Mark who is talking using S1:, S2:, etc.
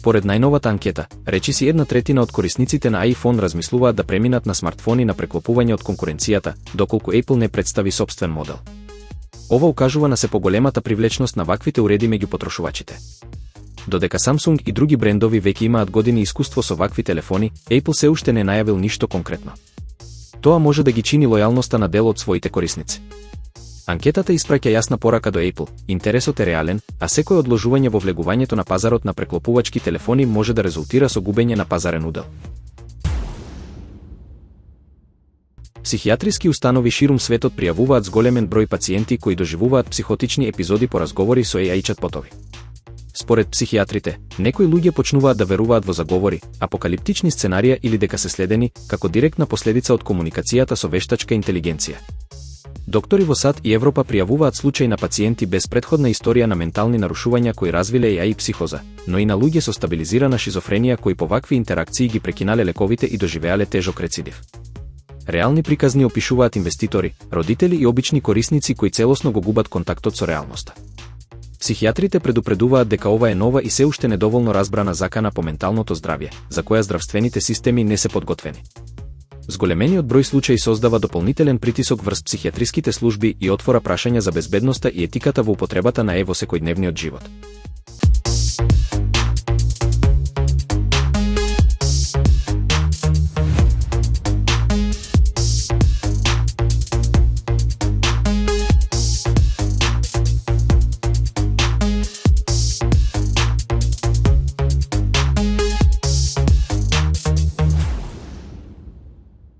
S1: Според најновата анкета, речиси 1/3 од корисниците на iPhone размислуваат да преминат на смартфони на преклопување од конкуренцијата, доколку Apple не представи сопствен модел. Ова укажува на се поголемата привлечност на ваквите уреди меѓу потрошувачите. Додека Samsung и други брендови веќе имаат години искуство со вакви телефони, Apple се уште не најавил ништо конкретно. Тоа може да ги чини лојалноста на дел од своите корисници. Анкетата испраќа јасна порака до Apple, интересот е реален, а секој одложување во влегувањето на пазарот на преклопувачки телефони може да резултира со губење на пазарен удел. Психијатриски установи ширум светот пријавуваат зголемен број пациенти кои доживуваат психотични епизоди по разговори со AI чатботови. Според психијатрите, некои луѓе почнуваат да веруваат во заговори, апокалиптични сценарија или дека се следени, како директна последица од комуникацијата со вештачка интелигенција. Доктори во САД и Европа пријавуваат случаи на пациенти без претходна историја на ментални нарушувања кои развиле AI психоза, но и на луѓе со стабилизирана шизофренија кои по вакви интеракции ги прекинале лековите и доживеале тежок рецидив. Реални приказни опишуваат инвеститори, родители и обични корисници кои целосно го губат контактот со реалноста. Психијатрите предупредуваат дека ова е нова и се уште недоволно разбрана закана по менталното здравје, за која здравствените системи не се подготвени. Зголемениот број случаи создава дополнителен притисок врз психијатриските служби и отвора прашања за безбедноста и етиката во употребата на во секојдневниот живот.